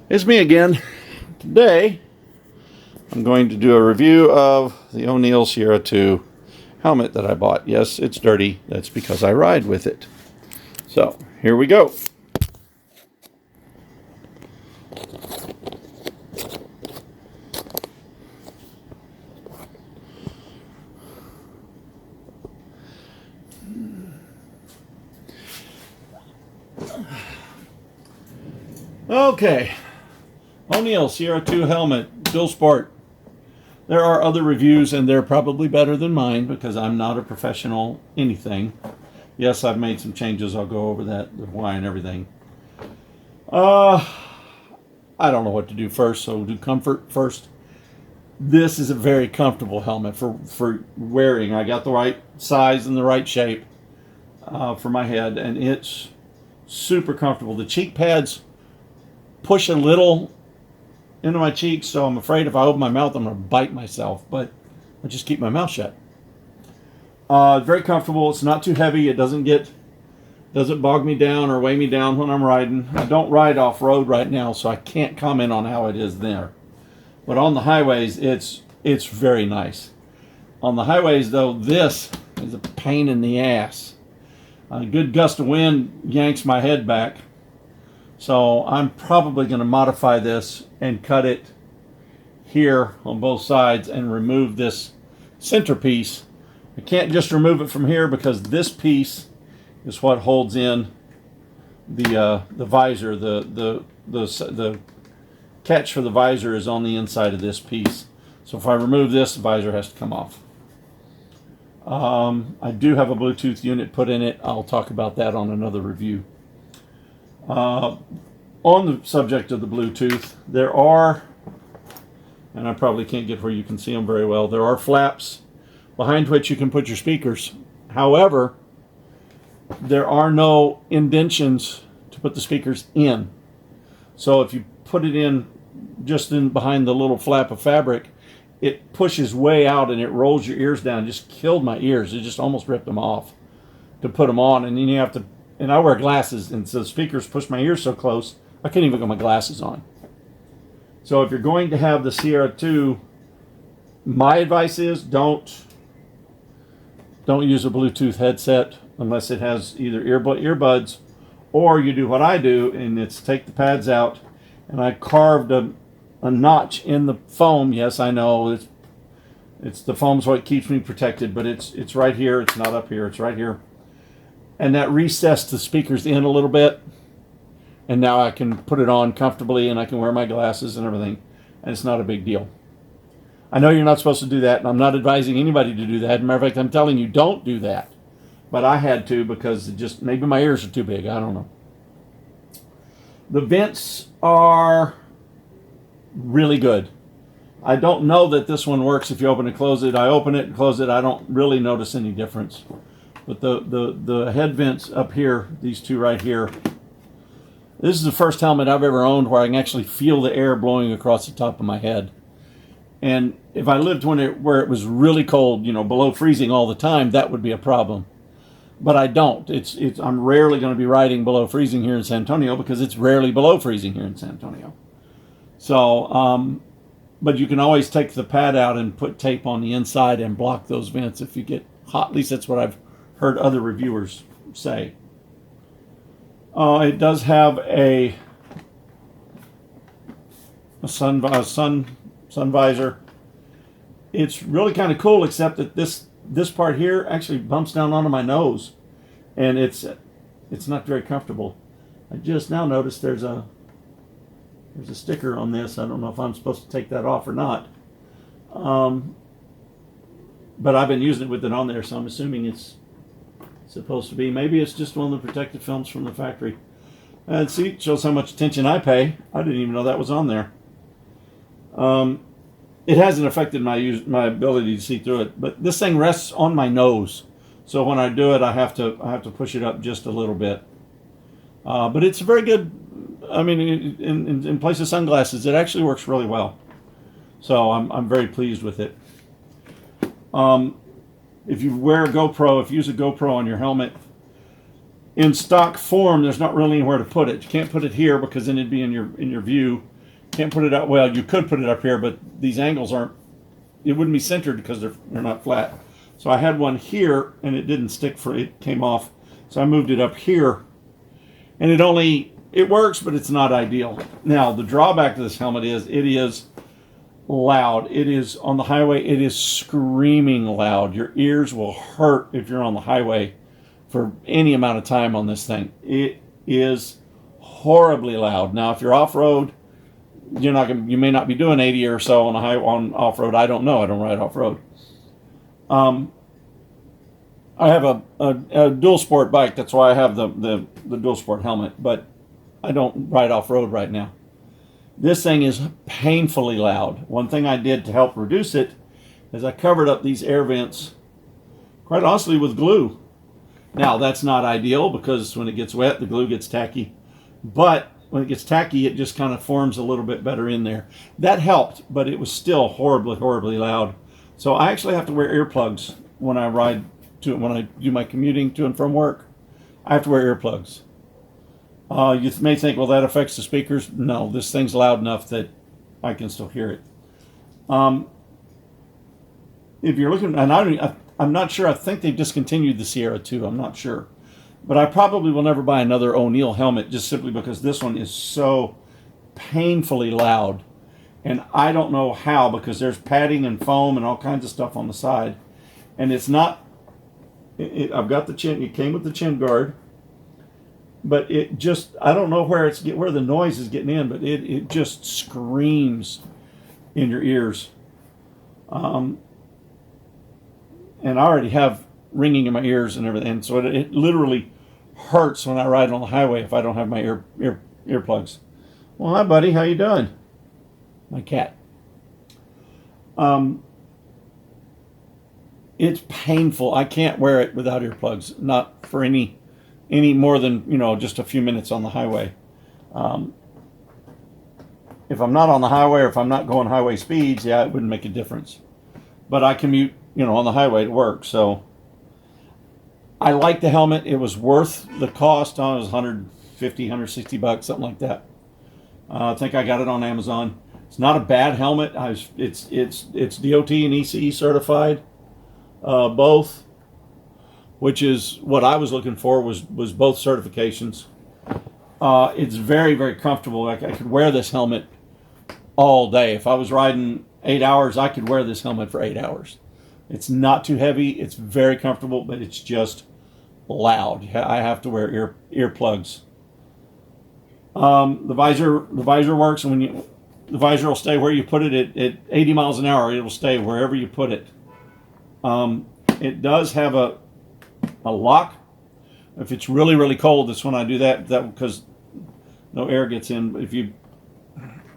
It's me again. Today, I'm going to do a review of the Oneal Sierra 2 helmet that I bought. Yes, it's dirty. That's because I ride with it. So, here we go. Okay. Oneal Sierra 2 helmet, dual sport. There are other reviews and they're probably better than mine because I'm not a professional anything. Yes, I've made some changes. I'll go over that, the why and everything. I don't know what to do first, so we'll do comfort first. This is a very comfortable helmet for wearing. I got the right size and the right shape for my head, and it's super comfortable. The cheek pads push a little into my cheeks, so I'm afraid if I open my mouth, I'm going to bite myself, but I just keep my mouth shut. Very comfortable. It's not too heavy. It doesn't bog me down or weigh me down when I'm riding. I don't ride off-road right now, so I can't comment on how it is there. But on the highways, it's very nice. On the highways, though, this is a pain in the ass. A good gust of wind yanks my head back. So I'm probably going to modify this and cut it here on both sides and remove this centerpiece. I can't just remove it from here because this piece is what holds in the visor. The catch for the visor is on the inside of this piece. So if I remove this, the visor has to come off. I do have a Bluetooth unit put in it. I'll talk about that on another review. On the subject of the Bluetooth, there are, and I probably can't get where you can see them very well, there are flaps behind which you can put your speakers. However, there are no indentions to put the speakers in. So if you put it in just in behind the little flap of fabric, it pushes way out and it rolls your ears down. It just killed my ears. It just almost ripped them off to put them on. And then you have to, and I wear glasses, and so the speakers push my ears so close, I can't even get my glasses on. So if you're going to have the Sierra 2, my advice is don't use a Bluetooth headset unless it has either earbuds, or you do what I do, and it's take the pads out, and I carved a notch in the foam. Yes, I know it's the foam's what keeps me protected, but it's right here. It's not up here. It's right here. And that recessed the speakers in a little bit. And now I can put it on comfortably and I can wear my glasses and everything. And it's not a big deal. I know you're not supposed to do that, and I'm not advising anybody to do that. As a matter of fact, I'm telling you, don't do that. But I had to because maybe my ears are too big. I don't know. The vents are really good. I don't know that this one works if you open and close it. I open it and close it. I don't really notice any difference. But the head vents up here, these two right here, this is the first helmet I've ever owned where I can actually feel the air blowing across the top of my head. And if I lived where it was really cold, below freezing all the time, that would be a problem. But I don't. I'm rarely going to be riding below freezing here in San Antonio because it's rarely below freezing here in San Antonio. So, but you can always take the pad out and put tape on the inside and block those vents if you get hot. At least that's what I've heard other reviewers say. It does have a sun visor. It's really kind of cool, except that this part here actually bumps down onto my nose, and it's not very comfortable. I just now noticed there's a sticker on this. I don't know if I'm supposed to take that off or not. But I've been using it with it on there, so I'm assuming it's supposed to be. Maybe it's just one of the protective films from the factory. And see, it shows how much attention I pay. I didn't even know that was on there. It hasn't affected my ability to see through it, but this thing rests on my nose, so when I do it, I have to push it up just a little bit. But it's very good. I mean, in place of sunglasses, it actually works really well. So I'm very pleased with it. If you wear a GoPro, if you use a GoPro on your helmet, in stock form, there's not really anywhere to put it. You can't put it here because then it'd be in your view. Can't put it up. Well, you could put it up here, but these angles aren't. It wouldn't be centered because they're not flat. So I had one here, and it didn't stick for it. Came off. So I moved it up here, and it works, but it's not ideal. Now the drawback to this helmet is it is loud. It is on the highway. It is screaming loud. Your ears will hurt if you're on the highway for any amount of time on this thing. It is horribly loud. Now, if you're off-road, you may not be doing 80 or so on off-road. I don't know. I don't ride off-road. I have a dual sport bike. That's why I have the dual sport helmet, but I don't ride off-road right now. This thing is painfully loud. One thing I did to help reduce it is I covered up these air vents, quite honestly, with glue. Now, that's not ideal because when it gets wet, the glue gets tacky. But when it gets tacky, it just kind of forms a little bit better in there. That helped, but it was still horribly, horribly loud. So I actually have to wear earplugs when I when I do my commuting to and from work. I have to wear earplugs. You may think, well, that affects the speakers. No, this thing's loud enough that I can still hear it. If you're looking, and I'm not sure. I think they've discontinued the Sierra 2. I'm not sure. But I probably will never buy another Oneal helmet just simply because this one is so painfully loud. And I don't know how, because there's padding and foam and all kinds of stuff on the side. And it's not, I've got the chin, it came with the chin guard. But it just, I don't know where the noise is getting in, but it just screams in your ears. And I already have ringing in my ears and everything, and so it literally hurts when I ride on the highway if I don't have my earplugs. Well, hi, buddy. How you doing? My cat. It's painful. I can't wear it without earplugs. Not for any more than just a few minutes on the highway. If I'm not on the highway or if I'm not going highway speeds, yeah, it wouldn't make a difference. But I commute, on the highway to work, so I like the helmet. It was worth the cost. It was $150, $160, something like that. I think I got it on Amazon. It's not a bad helmet. It's DOT and ECE certified, both, which is what I was looking for. Was both certifications. It's very, very comfortable. I could wear this helmet all day. If I was riding 8 hours, I could wear this helmet for 8 hours. It's not too heavy. It's very comfortable, but it's just loud. I have to wear earplugs. The visor works, and the visor will stay where you put it at 80 miles an hour. It will stay wherever you put it. It does have a lock. If it's really, really cold, that's when I do that because no air gets in. If you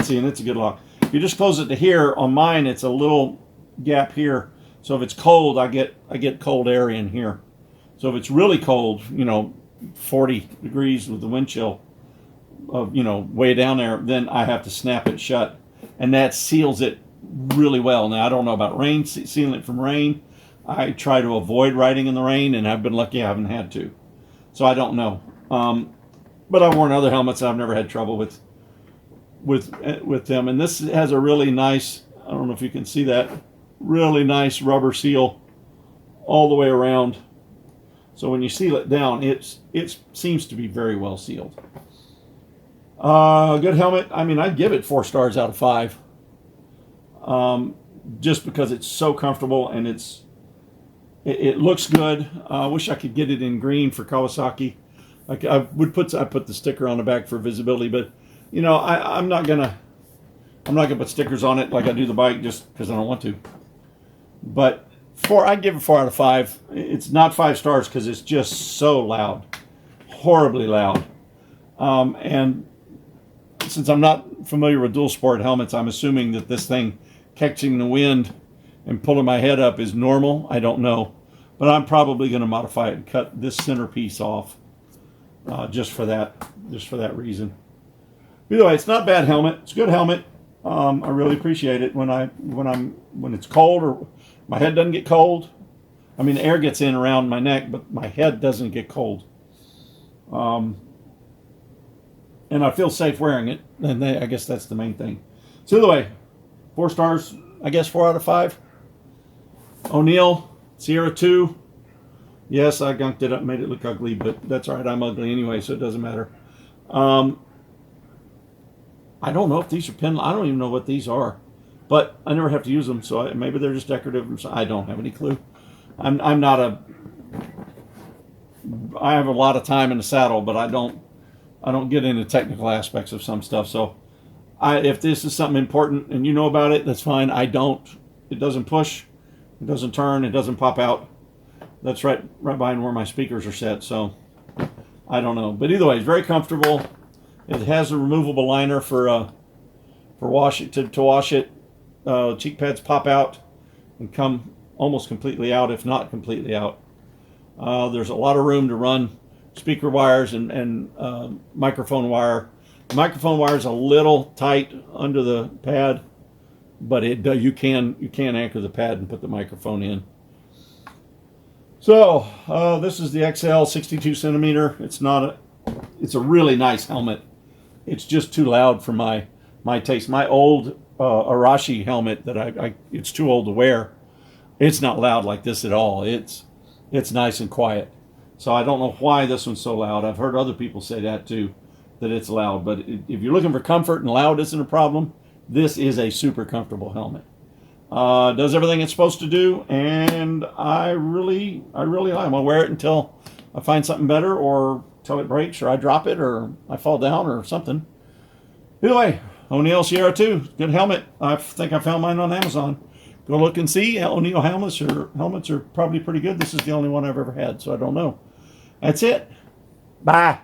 see, and it's a good lock. If you just close it to here, on mine, it's a little gap here. So if it's cold, I get cold air in here. So if it's really cold, 40 degrees with the wind chill, way down there, then I have to snap it shut, and that seals it really well. Now I don't know about rain, sealing it from rain. I try to avoid riding in the rain, and I've been lucky I haven't had to. So I don't know. But I've worn other helmets and I've never had trouble with them. And this has a really nice, I don't know if you can see that, really nice rubber seal all the way around. So when you seal it down, it seems to be very well sealed. Good helmet. I mean, I'd give it 4 stars out of 5. Just because it's so comfortable and it looks good. I wish I could get it in green for Kawasaki. I put the sticker on the back for visibility, but I'm not gonna put stickers on it like I do the bike just because I don't want to. But I'd give it 4 out of 5. It's not 5 stars because it's just so loud, horribly loud. And since I'm not familiar with dual sport helmets, I'm assuming that this thing catching the wind and pulling my head up is normal. I don't know, but I'm probably going to modify it and cut this centerpiece off just for that reason. Either way, it's not a bad helmet. It's a good helmet. I really appreciate it when it's cold or my head doesn't get cold. I mean, the air gets in around my neck, but my head doesn't get cold. and I feel safe wearing it. And I guess that's the main thing. So either way, 4 stars, I guess 4 out of 5. Oneal Sierra 2. Yes, I gunked it up, made it look ugly, but that's all right. I'm ugly anyway, so it doesn't matter. I don't know if these are pen. I don't even know what these are, but I never have to use them, so maybe they're just decorative. I don't have any clue. I'm not a. I have a lot of time in the saddle, but I don't get into technical aspects of some stuff. So, if this is something important and you know about it, that's fine. I don't. It doesn't push, it doesn't turn, it doesn't pop out. That's right behind where my speakers are set. So, I don't know. But either way, it's very comfortable. It has a removable liner for wash it to wash it. Cheek pads pop out and come almost completely out, if not completely out. There's a lot of room to run speaker wires and microphone wire. The microphone wire is a little tight under the pad, but you can anchor the pad and put the microphone in. So this is the XL 62 centimeter. It's a really nice helmet. It's just too loud for my taste. My old Arashi helmet that it's too old to wear. It's not loud like this at all. It's nice and quiet. So I don't know why this one's so loud. I've heard other people say that too, that it's loud. But if you're looking for comfort and loud isn't a problem, this is a super comfortable helmet. Does everything it's supposed to do, and I really like it. I'm gonna wear it until I find something better, or till it breaks, or I drop it, or I fall down, or something. Either way, Oneal Sierra 2, good helmet. I think I found mine on Amazon. Go look and see. Oneal helmets are probably pretty good. This is the only one I've ever had, so I don't know. That's it. Bye.